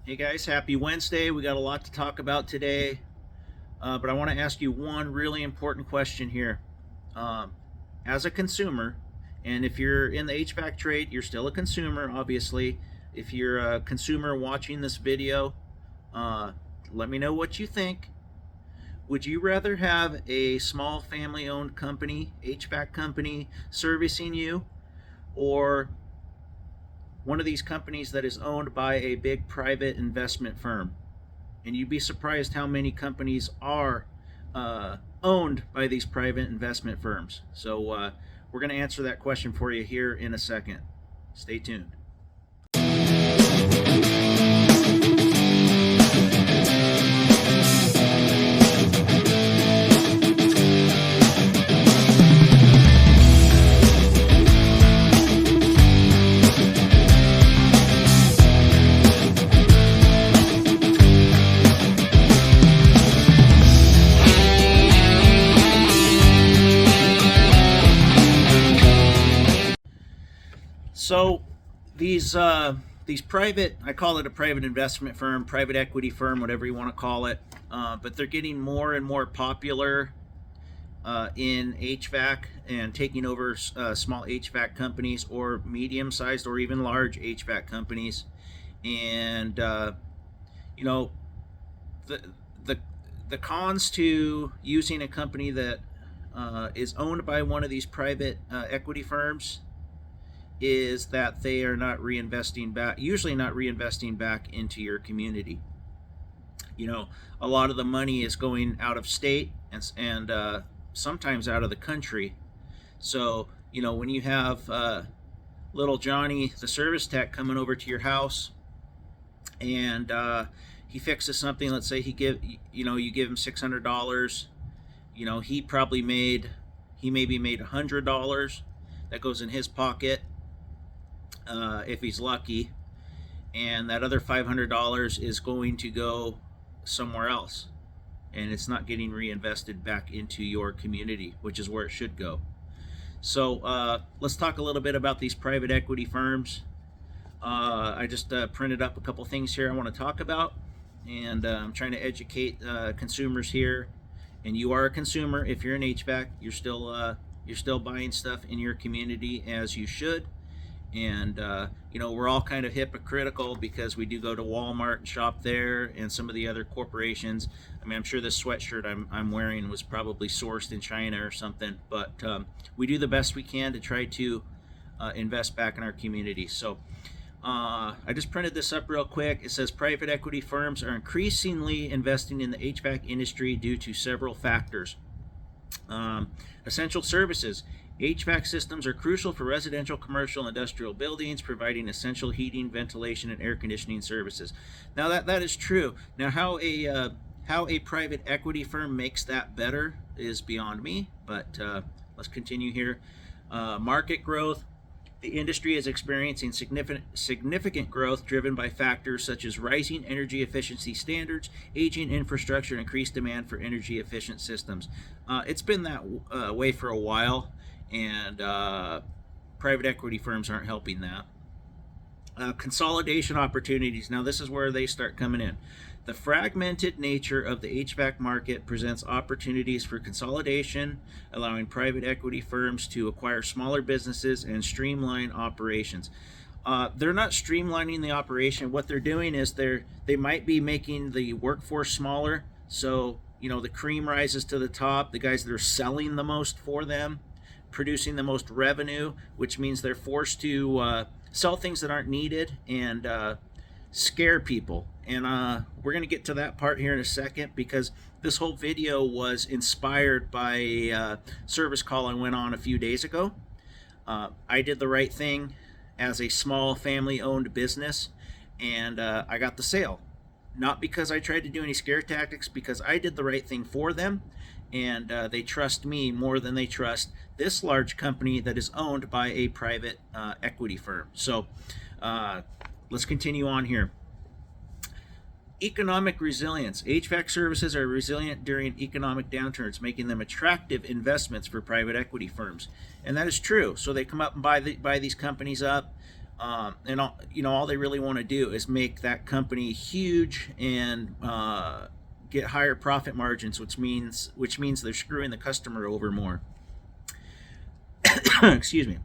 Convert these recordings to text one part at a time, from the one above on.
Hey guys, happy Wednesday. We got a lot to talk about today, but I want to ask you one really important question here. Um, as a consumer, and if you're in the HVAC trade, you're still a consumer, obviously. If you're a consumer watching this video, uh, let me know what you think. Would you rather have a small family owned company, HVAC company, servicing you, or one of these companies that is owned by a big private investment firm? And you'd be surprised how many companies are owned by these private investment firms. So we're going to answer that question for you here in a second. Stay tuned. So these private, I call it a private investment firm, private equity firm, whatever you want to call it, but they're getting more and more popular in HVAC and taking over small HVAC companies or medium-sized or even large HVAC companies. And you know, the the the cons to using a company that is owned by one of these private equity firms is that they are not reinvesting back, usually not reinvesting back into your community. A lot of the money is going out of state and sometimes out of the country. So, when you have little Johnny, the service tech, coming over to your house and he fixes something, let's say you give him $600, he maybe made $100 that goes in his pocket, if he's lucky, and that other $500 is going to go somewhere else, and it's not getting reinvested back into your community, which is where it should go. So let's talk a little bit about these private equity firms. I just printed up a couple things here I want to talk about, and I'm trying to educate consumers here. And you are a consumer. If you're in HVAC, you're still buying stuff in your community, as you should. And we're all kind of hypocritical because we do go to Walmart and shop there, and some of the other corporations. I mean, I'm sure this sweatshirt I'm wearing was probably sourced in China or something, but we do the best we can to try to invest back in our community. So I just printed this up real quick. It says private equity firms are increasingly investing in the HVAC industry due to several factors. Essential services. HVAC systems are crucial for residential, commercial, industrial buildings, providing essential heating, ventilation, and air conditioning services. Now that is true. Now how a private equity firm makes that better is beyond me, but let's continue here. Market growth. The industry is experiencing significant growth driven by factors such as rising energy efficiency standards, aging infrastructure, and increased demand for energy efficient systems. It's been that way for a while, and private equity firms aren't helping that. Consolidation opportunities. Now this is where they start coming in. The fragmented nature of the HVAC market presents opportunities for consolidation, allowing private equity firms to acquire smaller businesses and streamline operations. They're not streamlining the operation. What they're doing is they might be making the workforce smaller, so the cream rises to the top. The guys that are selling the most for them, producing the most revenue, which means they're forced to sell things that aren't needed and scare people. And we're going to get to that part here in a second, because this whole video was inspired by a service call I went on a few days ago. I did the right thing as a small family-owned business, and I got the sale. Not because I tried to do any scare tactics, because I did the right thing for them, and they trust me more than they trust this large company that is owned by a private equity firm. So let's continue on here. Economic resilience. HVAC services are resilient during economic downturns, making them attractive investments for private equity firms. And that is true. So they come up and buy these companies up And all, all they really want to do is make that company huge and get higher profit margins, which means they're screwing the customer over more. Excuse me.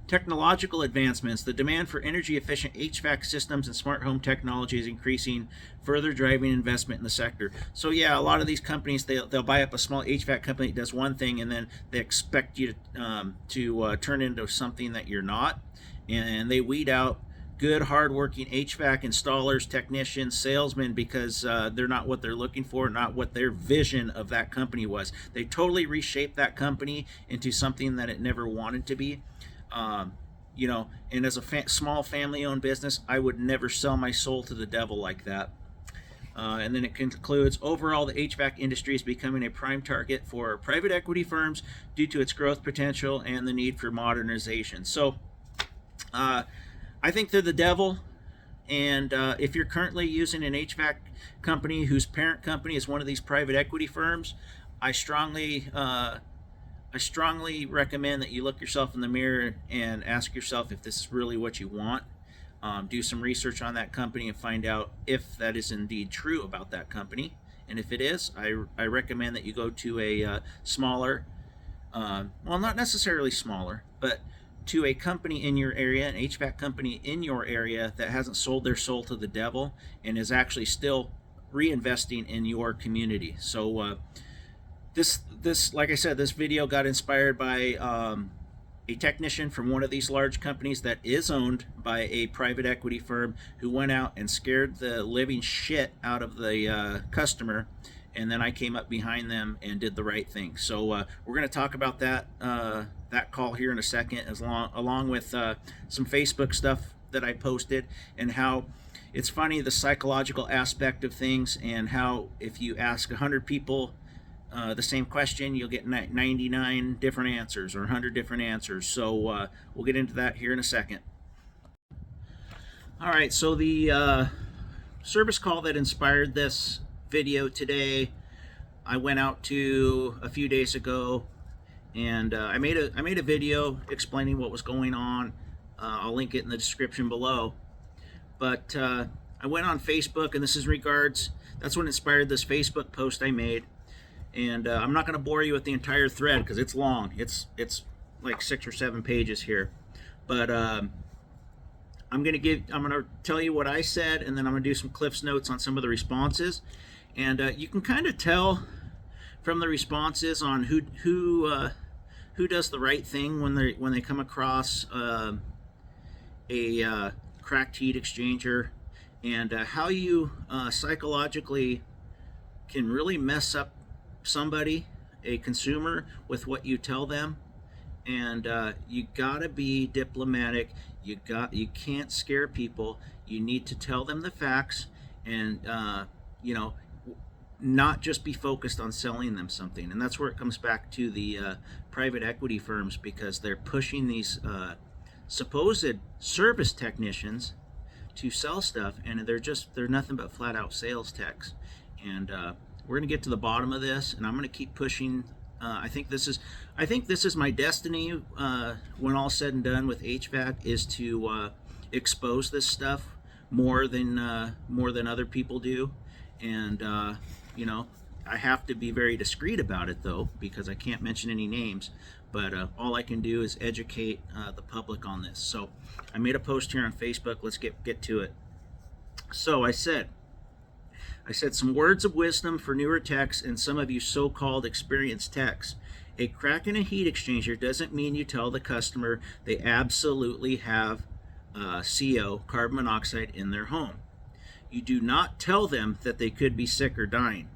Technological advancements. The demand for energy efficient HVAC systems and smart home technology is increasing, further driving investment in the sector. So yeah, a lot of these companies, they'll buy up a small HVAC company that does one thing, and then they expect you to turn into something that you're not, and they weed out good hardworking HVAC installers, technicians, salesmen, because they're not what they're looking for, not what their vision of that company was. They totally reshaped that company into something that it never wanted to be. And as a small family-owned business, I would never sell my soul to the devil like that. And then it concludes, overall, the HVAC industry is becoming a prime target for private equity firms due to its growth potential and the need for modernization. So I think they're the devil. And if you're currently using an HVAC company whose parent company is one of these private equity firms, I strongly recommend that you look yourself in the mirror and ask yourself if this is really what you want. Do some research on that company and find out if that is indeed true about that company. And if it is, I recommend that you go to a smaller, well, not necessarily smaller, but to a company in your area, an HVAC company in your area that hasn't sold their soul to the devil and is actually still reinvesting in your community. So this, like I said, this video got inspired by a technician from one of these large companies that is owned by a private equity firm who went out and scared the living shit out of the customer, and then I came up behind them and did the right thing. So we're going to talk about that call here in a second, along with some Facebook stuff that I posted, and how it's funny, the psychological aspect of things, and how if you ask 100 people the same question, you'll get 99 different answers or 100 different answers. So we'll get into that here in a second. All right, so the service call that inspired this video today, I went out to a few days ago, and I made a video explaining what was going on. I'll link it in the description below. But I went on Facebook, and this is regards. That's what inspired this Facebook post I made. And I'm not going to bore you with the entire thread because it's long. It's like 6 or 7 pages here. But I'm going to tell you what I said, and then I'm going to do some Cliff's Notes on some of the responses. And you can kind of tell from the responses on who does the right thing when they come across a cracked heat exchanger, and how you psychologically can really mess up somebody, a consumer, with what you tell them. And you gotta be diplomatic. You can't scare people. You need to tell them the facts, and not just be focused on selling them something. And that's where it comes back to the private equity firms, because they're pushing these supposed service technicians to sell stuff, and they're nothing but flat out sales techs. And we're going to get to the bottom of this, and I'm going to keep pushing. I think this is my destiny when all's said and done with HVAC, is to expose this stuff more than other people do. And I have to be very discreet about it, though, because I can't mention any names. But all I can do is educate the public on this. So I made a post here on Facebook. Let's get to it. So I said some words of wisdom for newer techs and some of you so-called experienced techs. A crack in a heat exchanger doesn't mean you tell the customer they absolutely have CO, carbon monoxide, in their home. You do not tell them that they could be sick or dying.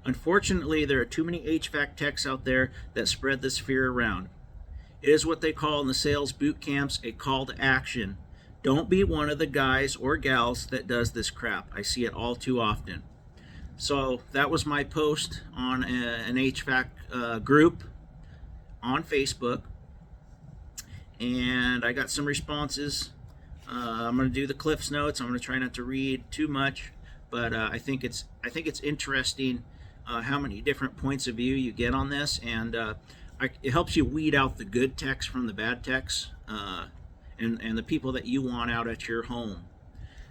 Unfortunately, there are too many HVAC techs out there that spread this fear around. It is what they call in the sales boot camps a call to action. Don't be one of the guys or gals that does this crap. I see it all too often. So that was my post on an HVAC group on Facebook, and I got some responses. I'm going to do the Cliff's Notes. I'm going to try not to read too much, but I think it's interesting how many different points of view you get on this, and it helps you weed out the good techs from the bad techs. and the people that you want out at your home.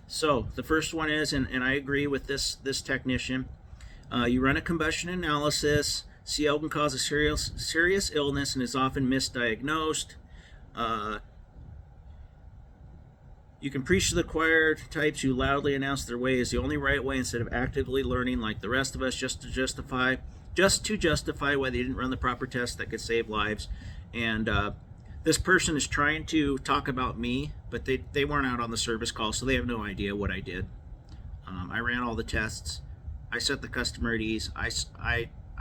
So the first one is, and I agree with this technician, you run a combustion analysis. CL can cause a serious illness and is often misdiagnosed. You can preach to the choir types who loudly announce their way is the only right way instead of actively learning like the rest of us just to justify why they didn't run the proper tests that could save lives. And this person is trying to talk about me, but they weren't out on the service call, so they have no idea what I did. I ran all the tests. I set the customer at ease. I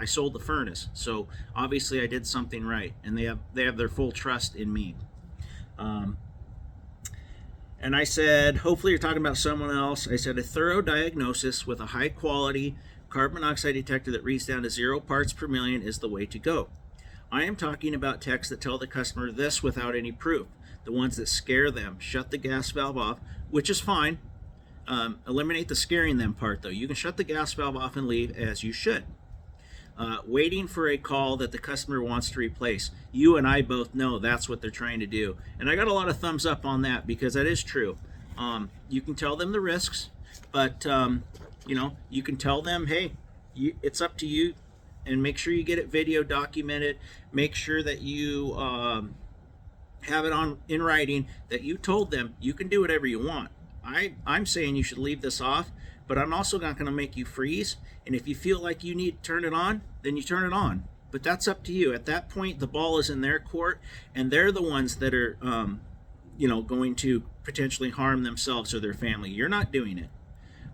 sold the furnace, so obviously I did something right, and they have their full trust in me. And I said, hopefully you're talking about someone else. I said a thorough diagnosis with a high quality carbon monoxide detector that reads down to 0 parts per million is the way to go. I am talking about techs that tell the customer this without any proof. The ones that scare them, shut the gas valve off, which is fine. Eliminate the scaring them part though. You can shut the gas valve off and leave as you should. Waiting for a call that the customer wants to replace. You and I both know that's what they're trying to do. And I got a lot of thumbs up on that because that is true. You can tell them the risks, but you can tell them, hey, it's up to you, and make sure you get it video documented. Make sure that you have it in writing that you told them you can do whatever you want. I'm saying you should leave this off, but I'm also not going to make you freeze. And if you feel like you need to turn it on, then you turn it on. But that's up to you. At that point, the ball is in their court, and they're the ones that are, going to potentially harm themselves or their family. You're not doing it.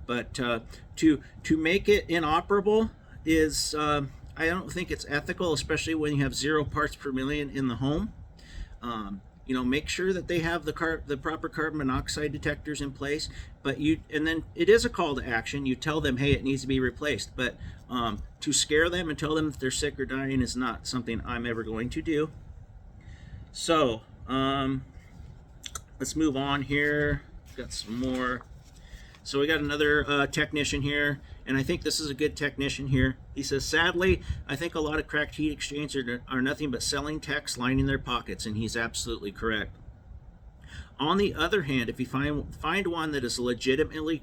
But to make it inoperable is, I don't think it's ethical, especially when you have 0 parts per million in the home. Make sure that they have the proper carbon monoxide detectors in place. And then it is a call to action. You tell them, hey, it needs to be replaced. But to scare them and tell them that they're sick or dying is not something I'm ever going to do. So let's move on here. Got some more. So we got another technician here, and I think this is a good technician here. He says, sadly, I think a lot of cracked heat exchangers are nothing but selling techs lining their pockets, and he's absolutely correct. On the other hand, if you find one that is legitimately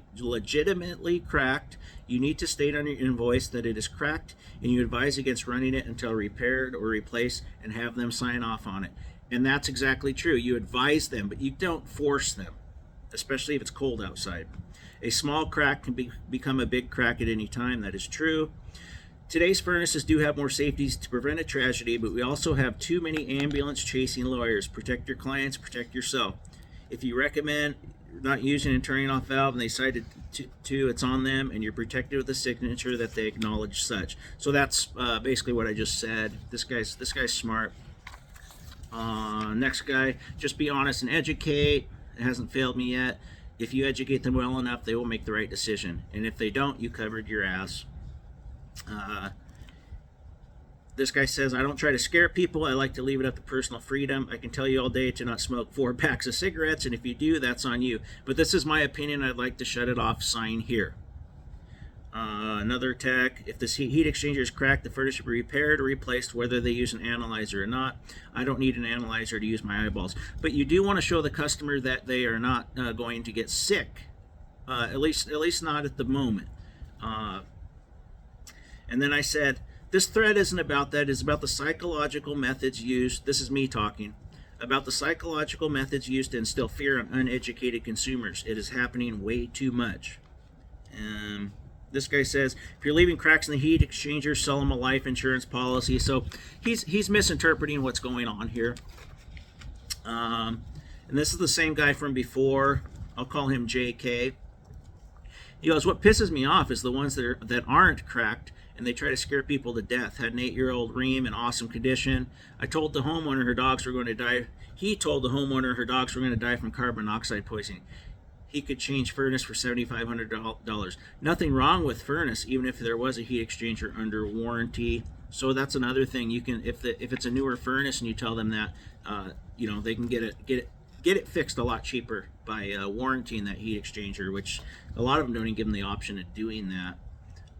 cracked, you need to state on your invoice that it is cracked, and you advise against running it until repaired or replaced, and have them sign off on it. And that's exactly true. You advise them, but you don't force them, especially if it's cold outside. A small crack can become a big crack at any time. That is true. Today's furnaces do have more safeties to prevent a tragedy, but we also have too many ambulance chasing lawyers. Protect your clients, protect yourself. If you recommend not using and turning off valve and they decide to, it's on them, and you're protected with a signature that they acknowledge such. So that's basically what I just said. This guy's smart. Next guy, just be honest and educate. It hasn't failed me yet. If you educate them well enough, they will make the right decision. And if they don't, you covered your ass. This guy says, I don't try to scare people. I like to leave it up to personal freedom. I can tell you all day to not smoke 4 packs of cigarettes, and if you do, that's on you. But this is my opinion. I'd like to shut it off. Sign here. Another tech, if this heat exchanger is cracked, the furnace should be repaired or replaced, whether they use an analyzer or not. I don't need an analyzer to use my eyeballs. But you do want to show the customer that they are not going to get sick, at least not at the moment. And then I said, this thread isn't about that. It's about the psychological methods used. This is me talking about the psychological methods used to instill fear on uneducated consumers. It is happening way too much. This guy says, if you're leaving cracks in the heat exchanger, sell them a life insurance policy. So he's misinterpreting what's going on here. And this is the same guy from before. I'll call him JK. He goes, what pisses me off is the ones that aren't cracked, and they try to scare people to death. Had an 8-year-old Ream in awesome condition. I told the homeowner her dogs were going to die. He told the homeowner her dogs were going to die from carbon monoxide poisoning. He could change furnace for $7,500. Nothing wrong with furnace, even if there was a heat exchanger under warranty. So that's another thing. You can, if it's a newer furnace and you tell them that, they can get it fixed a lot cheaper by warranting that heat exchanger, which a lot of them don't even give them the option of doing that.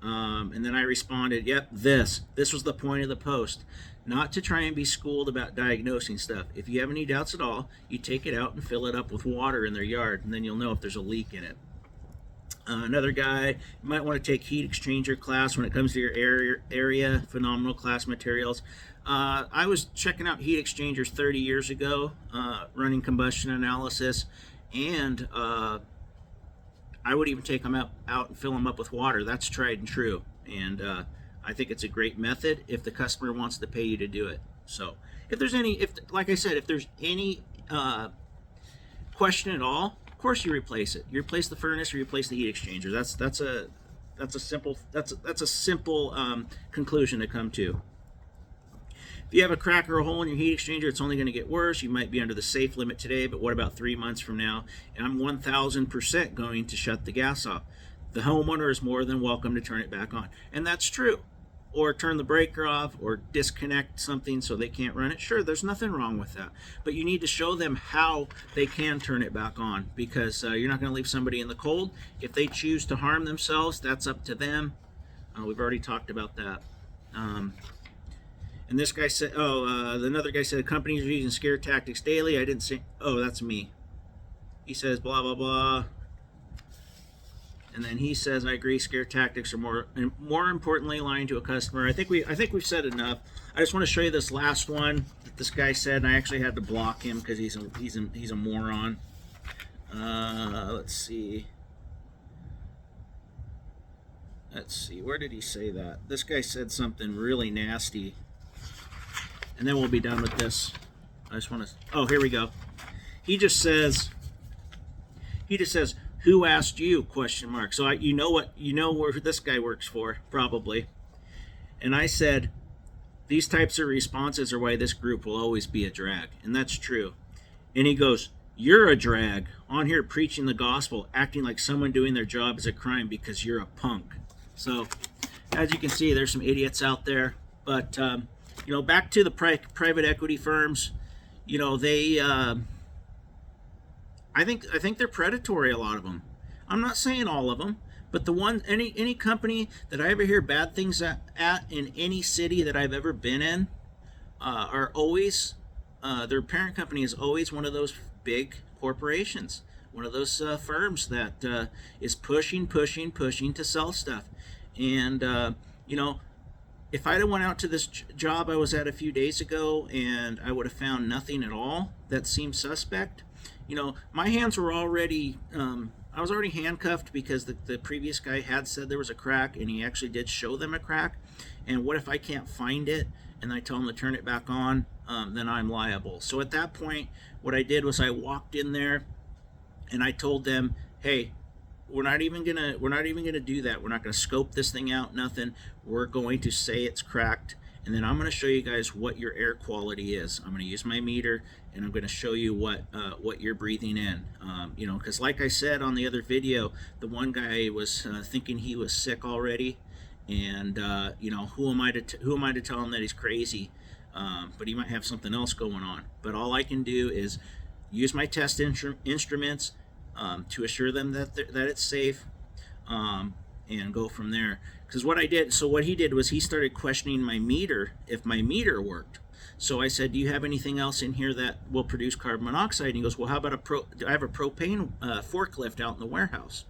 And then I responded, yep, this was the point of the post. Not to try and be schooled about diagnosing stuff. If you have any doubts at all, you take it out and fill it up with water in their yard, and then you'll know if there's a leak in it. Another guy, you might want to take heat exchanger class when it comes to your area, phenomenal class materials. I was checking out heat exchangers 30 years ago, running combustion analysis, and I would even take them out and fill them up with water. That's tried and true, and I think it's a great method if the customer wants to pay you to do it. So if there's any, like I said, if there's any question at all, of course you replace it. You replace the furnace or you replace the heat exchanger. That's a simple conclusion to come to. If you have a crack or a hole in your heat exchanger, it's only going to get worse. You might be under the safe limit today, but what about 3 months from now? And I'm 1,000% going to shut the gas off. The homeowner is more than welcome to turn it back on. And that's true. Or turn the breaker off or disconnect something so they can't run it. Sure, there's nothing wrong with that. But you need to show them how they can turn it back on, because you're not going to leave somebody in the cold. If they choose to harm themselves, that's up to them. We've already talked about that. And this guy said, another guy said, companies are using scare tactics daily. I didn't say, oh, that's me. He says, blah, blah, blah. And then he says, I agree, scare tactics are more importantly lying to a customer. I think we've said enough. I just want to show you this last one that this guy said, and I actually had to block him because he's a moron. Let's see, where did he say that? This guy said something really nasty. And then we'll be done with this. I just want to, oh, here we go. He just says, who asked you, question mark. So you know where this guy works for, probably. And I said, these types of responses are why this group will always be a drag. And that's true. And he goes, you're a drag on here preaching the gospel, acting like someone doing their job is a crime because you're a punk. So as you can see, there's some idiots out there. But, back to the private equity firms, they, I think they're predatory, a lot of them. I'm not saying all of them, but any company that I ever hear bad things at in any city that I've ever been in, are always, their parent company is always one of those big corporations, one of those firms that is pushing to sell stuff. And, if I'd have went out to this job I was at a few days ago and I would have found nothing at all that seemed suspect, my hands were already, I was already handcuffed because the previous guy had said there was a crack, and he actually did show them a crack. And what if I can't find it and I tell them to turn it back on? Then I'm liable. So at that point, what I did was I walked in there and I told them, hey, we're not even gonna do that. We're not gonna scope this thing out, nothing. We're going to say it's cracked, and then I'm gonna show you guys what your air quality is. I'm gonna use my meter, and I'm gonna show you what you're breathing in. Because like I said on the other video, the one guy was thinking he was sick already, and who am I to tell him that he's crazy? But he might have something else going on. But all I can do is use my test instruments. To assure them that it's safe, and go from there. Because what he did was he started questioning my meter, if my meter worked. So I said, do you have anything else in here that will produce carbon monoxide? And he goes, well, how about I have a propane forklift out in the warehouse.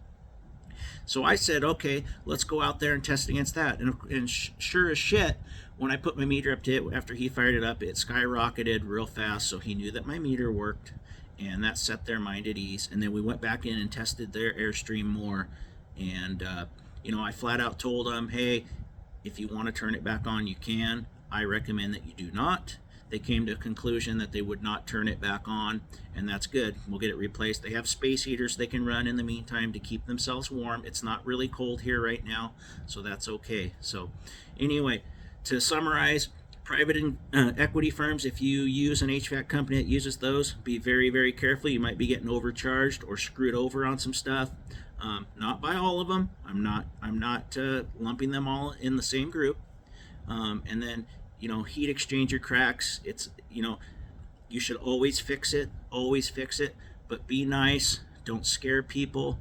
So I said, okay, let's go out there and test against that. And sure as shit, when I put my meter up to it, after he fired it up, it skyrocketed real fast. So he knew that my meter worked. And that set their mind at ease. And then we went back in and tested their Airstream more. And, I flat out told them, hey, if you want to turn it back on, you can. I recommend that you do not. They came to a conclusion that they would not turn it back on, and that's good. We'll get it replaced. They have space heaters they can run in the meantime to keep themselves warm. It's not really cold here right now, so that's okay. So anyway, to summarize, private equity firms, if you use an HVAC company that uses those, be very, very careful. You might be getting overcharged or screwed over on some stuff. Not by all of them. I'm not lumping them all in the same group. And then, heat exchanger cracks. It's, you should always fix it, but be nice. Don't scare people.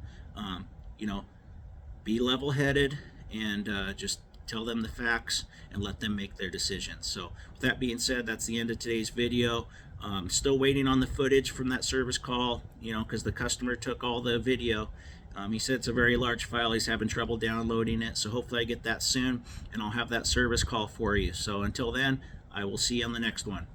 Be level-headed, and just tell them the facts and let them make their decisions. So with that being said, that's the end of today's video. Still waiting on the footage from that service call, because the customer took all the video. He said it's a very large file. He's having trouble downloading it. So hopefully I get that soon, and I'll have that service call for you. So until then, I will see you on the next one.